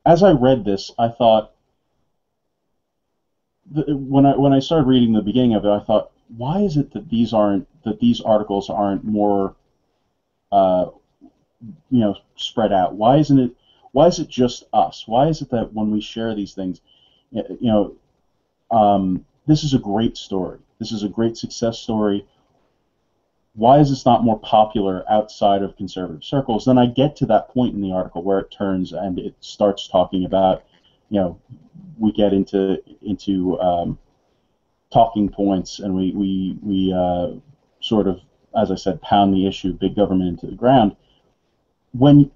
as I read this, I thought, when I started reading the beginning of it, I thought, why is it that these articles aren't more uh, spread out? Why is it just us? Why is it that when we share these things, this is a great story. This is a great success story. Why is this not more popular outside of conservative circles? Then I get to that point in the article where it turns and it starts talking about, we get into talking points, and we sort of, as I said, pound the issue of big government into the ground, when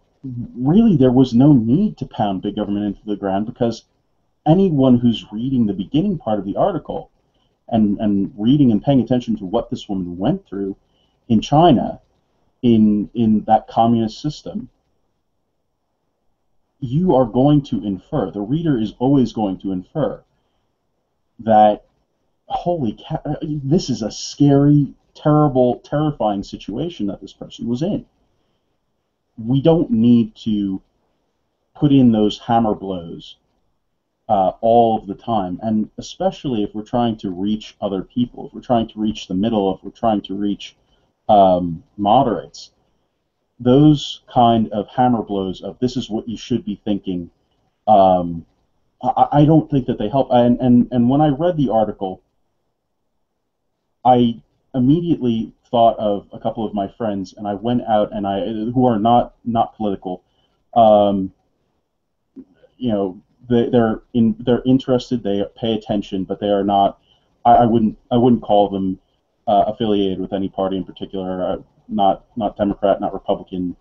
really there was no need to pound big government into the ground, because anyone who's reading the beginning part of the article and reading and paying attention to what this woman went through in China, in that communist system, you are going to infer, the reader is always going to infer, that, holy cow, this is a scary, terrible, terrifying situation that this person was in. We don't need to put in those hammer blows all of the time, and especially if we're trying to reach other people, if we're trying to reach the middle, if we're trying to reach moderates. Those kind of hammer blows of this is what you should be thinking, I don't think that they help. And when I read the article, I immediately thought of a couple of my friends, and I went out and who are not political, they're interested, they pay attention, but they are not. I wouldn't call them affiliated with any party in particular. Not Democrat, not Republican.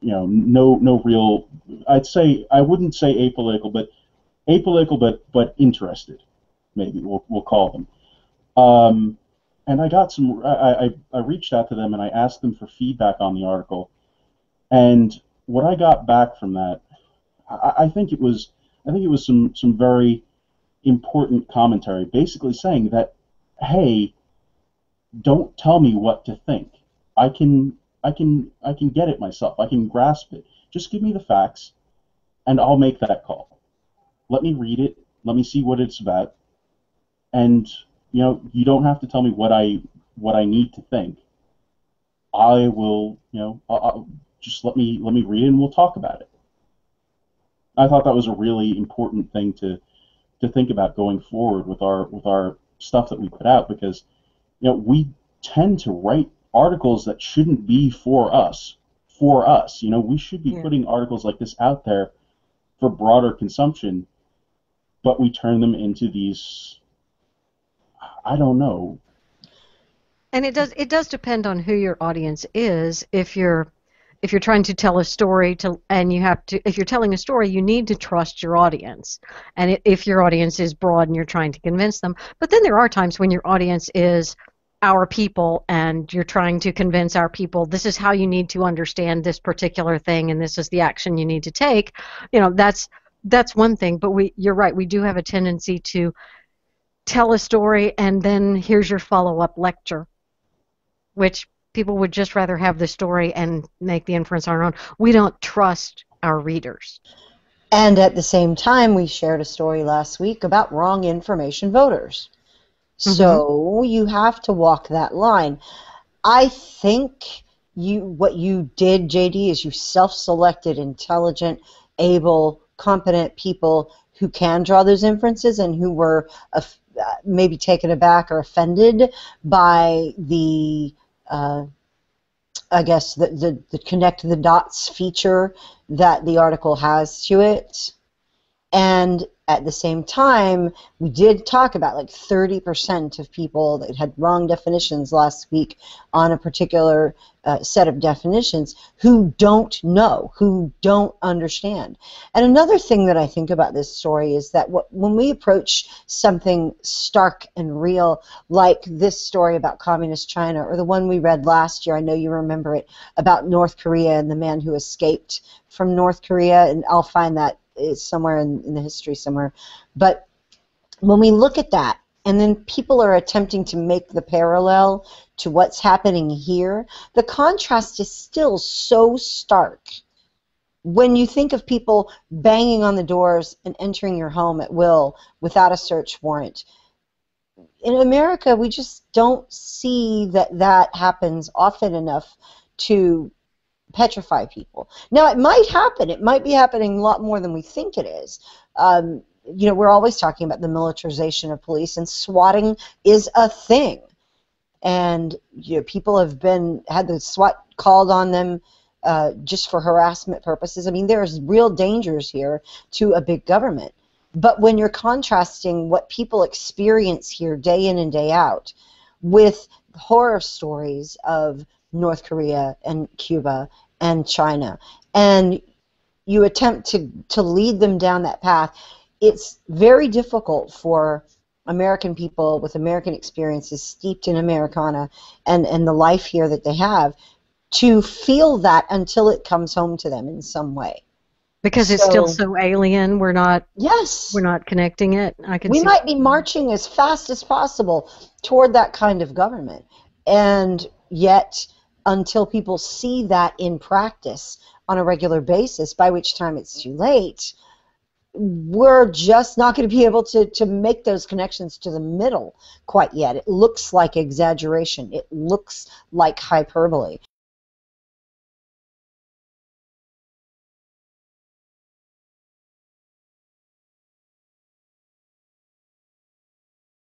No real. I wouldn't say apolitical, but interested. Maybe we'll call them. And I got some. I reached out to them and I asked them for feedback on the article, and what I got back from that, I think it was some very important commentary, basically saying that, hey, don't tell me what to think. I can get it myself. I can grasp it. Just give me the facts, and I'll make that call. Let me read it. Let me see what it's about. And you don't have to tell me what I need to think. I will, I'll just let me read it, and we'll talk about it. I thought that was a really important thing to think about going forward with our stuff that we put out, because we tend to write articles that shouldn't be for us. We should be putting articles like this out there for broader consumption, but we turn them into these, I don't know. And it does depend on who your audience is. If you're trying to tell a story if you're telling a story, you need to trust your audience. And if your audience is broad and you're trying to convince them, but then there are times when your audience is our people and you're trying to convince our people this is how you need to understand this particular thing and this is the action you need to take. That's one thing, but you're right, we do have a tendency to tell a story and then here's your follow-up lecture, which people would just rather have the story and make the inference on our own. We don't trust our readers. And at the same time, we shared a story last week about wrong information voters. So you have to walk that line. I think what you did, JD, is you self-selected intelligent, able, competent people who can draw those inferences and who were maybe taken aback or offended by the I guess the connect the dots feature that the article has to it. And at the same time, we did talk about like 30% of people that had wrong definitions last week on a particular set of definitions who don't know, who don't understand. And another thing that I think about this story is that when we approach something stark and real, like this story about communist China, or the one we read last year, I know you remember it, about North Korea and the man who escaped from North Korea, and I'll find that is somewhere in the history somewhere. But when we look at that, and then people are attempting to make the parallel to what's happening here, the contrast is still so stark when you think of people banging on the doors and entering your home at will without a search warrant, in America, we just don't see that happens often enough to petrify people. Now, it might happen. It might be happening a lot more than we think it is. We're always talking about the militarization of police, and swatting is a thing. And people have had the SWAT called on them just for harassment purposes. I mean, there's real dangers here to a big government. But when you're contrasting what people experience here day in and day out with horror stories of North Korea and Cuba and China, and you attempt to lead them down that path, it's very difficult for American people with American experiences steeped in Americana and the life here that they have to feel that until it comes home to them in some way. Because it's still so alien, we're not connecting it. We might be marching as fast as possible toward that kind of government, and yet until people see that in practice on a regular basis, by which time it's too late, we're just not going to be able to make those connections to the middle quite yet. It looks like exaggeration. It looks like hyperbole.